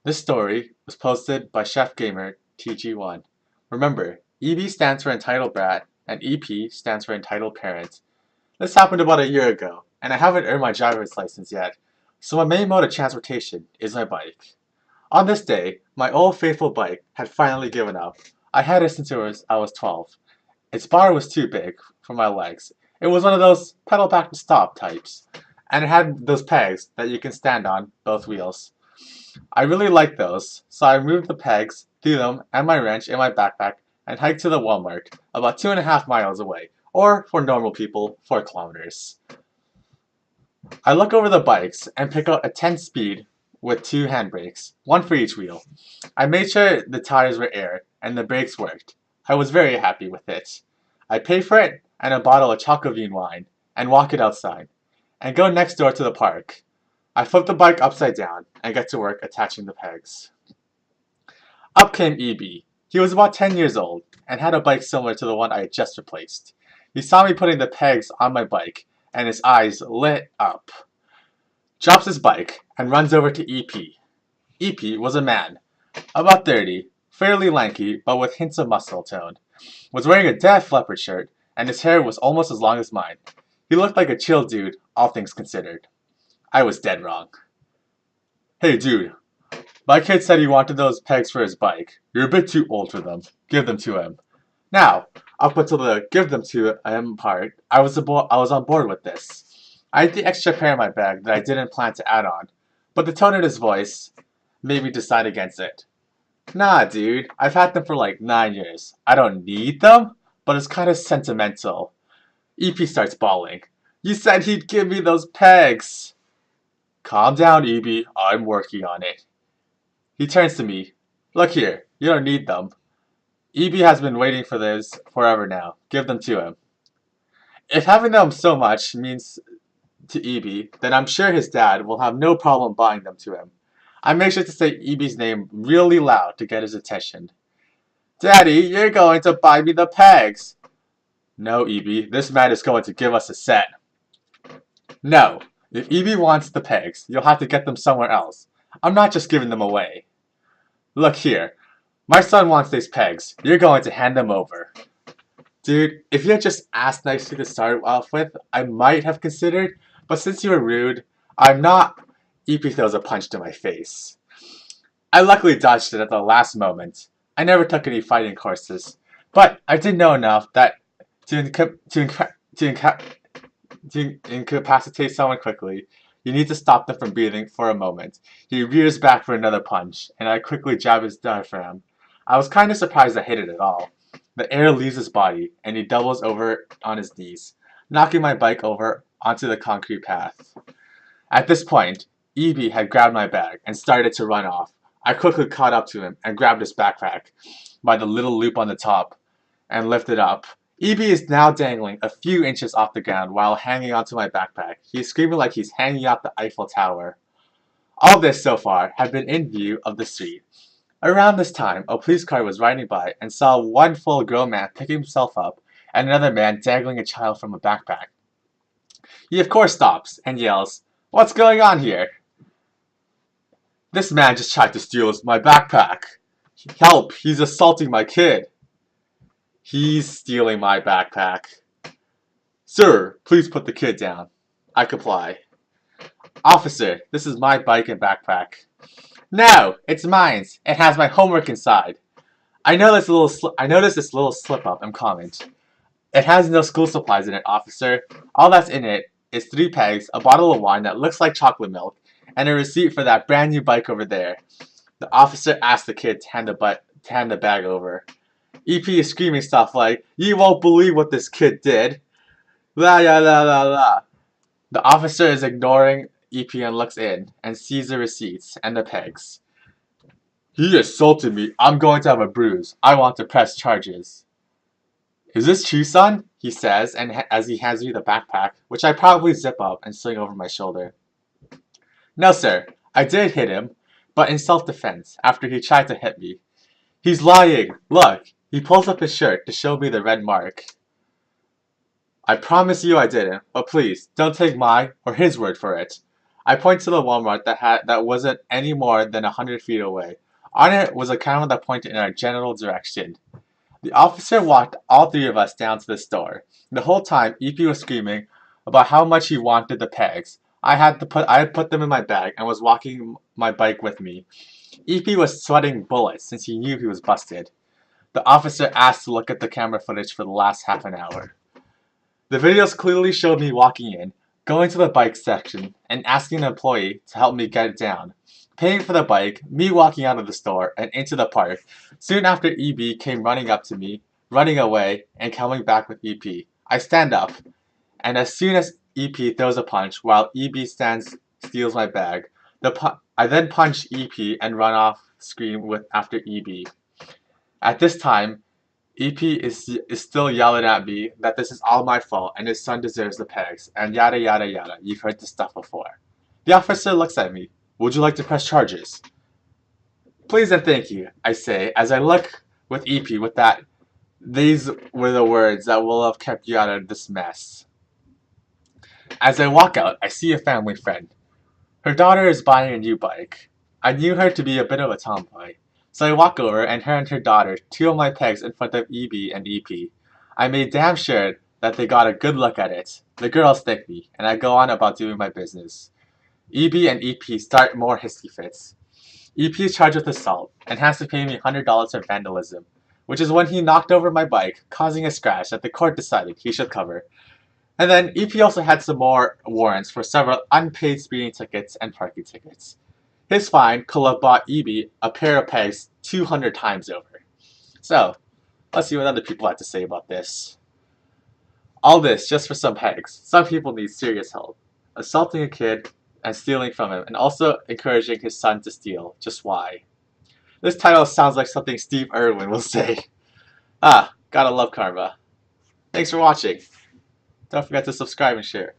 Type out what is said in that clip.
This story was posted by Chef Gamer TG1. Remember, EB stands for Entitled Brat, and EP stands for Entitled Parent. This happened about a year ago, and I haven't earned my driver's license yet, so my main mode of transportation is my bike. On this day, my old faithful bike had finally given up. I had it since I was 12. Its bar was too big for my legs. It was one of those pedal back to stop types, and it had those pegs that you can stand on both wheels. I really liked those, so I removed the pegs, threw them and my wrench in my backpack, and hiked to the Walmart, about 2.5 miles away, or for normal people, 4 kilometers. I look over the bikes and pick out a 10 speed with 2 handbrakes, one for each wheel. I made sure the tires were air and the brakes worked. I was very happy with it. I pay for it and a bottle of Chocovine wine, and walk it outside, and go next door to the park. I flip the bike upside down and get to work attaching the pegs. Up came EB. He was about 10 years old and had a bike similar to the one I had just replaced. He saw me putting the pegs on my bike and his eyes lit up. Drops his bike and runs over to EP. EP was a man, about 30, fairly lanky but with hints of muscle tone. Was wearing a Def Leppard shirt and his hair was almost as long as mine. He looked like a chill dude, all things considered. I was dead wrong. Hey dude, my kid said he wanted those pegs for his bike. You're a bit too old for them. Give them to him. Now, up until the give them to him part, I was on board with this. I had the extra pair in my bag that I didn't plan to add on, but the tone in his voice made me decide against it. Nah, dude, I've had them for like 9 years. I don't need them, but it's kind of sentimental. EP starts bawling. You said he'd give me those pegs. Calm down, EB. I'm working on it. He turns to me. Look here, you don't need them. EB has been waiting for this forever now. Give them to him. If having them so much means to EB, then I'm sure his dad will have no problem buying them to him. I make sure to say EB's name really loud to get his attention. Daddy, you're going to buy me the pegs. No, EB, this man is going to give us a set. No, if EB wants the pegs, you'll have to get them somewhere else. I'm not just giving them away. Look here, my son wants these pegs. You're going to hand them over. Dude, if you had just asked nicely to start off with, I might have considered, but since you were rude, I'm not. EP throws a punch to my face. I luckily dodged it at the last moment. I never took any fighting courses, but I did know enough that to incapacitate someone quickly, you need to stop them from breathing for a moment. He rears back for another punch, and I quickly jab his diaphragm. I was kind of surprised I hit it at all. The air leaves his body, and he doubles over on his knees, knocking my bike over onto the concrete path. At this point, EB had grabbed my bag and started to run off. I quickly caught up to him and grabbed his backpack by the little loop on the top and lifted up. EB is now dangling a few inches off the ground while hanging onto my backpack. He's screaming like he's hanging off the Eiffel Tower. All this so far had been in view of the street. Around this time, a police car was riding by and saw one full grown man picking himself up and another man dangling a child from a backpack. He of course stops and yells, "What's going on here?" This man just tried to steal my backpack. Help, he's assaulting my kid. He's stealing my backpack. Sir, please put the kid down. I comply. Officer, this is my bike and backpack. No, it's mine. It has my homework inside. I noticed this little slip up and comment. It has no school supplies in it, officer. All that's in it is 3 pegs, a bottle of wine that looks like chocolate milk, and a receipt for that brand new bike over there. The officer asked the kid to hand the bag over. EP is screaming stuff like, "You won't believe what this kid did." La la la la la. The officer is ignoring EP and looks in and sees the receipts and the pegs. He assaulted me. I'm going to have a bruise. I want to press charges. Is this true, son? He says, and as he hands me the backpack, which I probably zip up and sling over my shoulder. No, sir. I did hit him, but in self-defense, after he tried to hit me. He's lying. Look. He pulls up his shirt to show me the red mark. I promise you I didn't, but please, don't take my or his word for it. I point to the Walmart that wasn't any more than 100 feet away. On it was a camera that pointed in our general direction. The officer walked all three of us down to the store. The whole time, EP was screaming about how much he wanted the pegs. I had put them in my bag and was walking my bike with me. EP was sweating bullets since he knew he was busted. The officer asked to look at the camera footage for the last half an hour. The videos clearly showed me walking in, going to the bike section, and asking an employee to help me get it down. Paying for the bike, me walking out of the store and into the park. Soon after, EB came running up to me, running away, and coming back with EP. I stand up, and as soon as EP throws a punch while steals my bag, I then punch EP and run off screen with after EB. At this time, EP is still yelling at me that this is all my fault and his son deserves the pegs, and yada yada yada. You've heard this stuff before. The officer looks at me. Would you like to press charges? Please and thank you, I say, as I look with EP with that. These were the words that will have kept you out of this mess. As I walk out, I see a family friend. Her daughter is buying a new bike. I knew her to be a bit of a tomboy. So I walk over and her and her daughter two my pegs in front of EB and EP. I made damn sure that they got a good look at it. The girls thank me, and I go on about doing my business. EB and EP start more hissy fits. EP is charged with assault and has to pay me $100 for vandalism, which is when he knocked over my bike, causing a scratch that the court decided he should cover. And then EP also had some more warrants for several unpaid speeding tickets and parking tickets. His fine could have bought EB a pair of pegs 200 times over. So, let's see what other people have to say about this. All this just for some pegs. Some people need serious help. Assaulting a kid and stealing from him, and also encouraging his son to steal. Just why? This title sounds like something Steve Irwin will say. Gotta love karma. Thanks for watching. Don't forget to subscribe and share.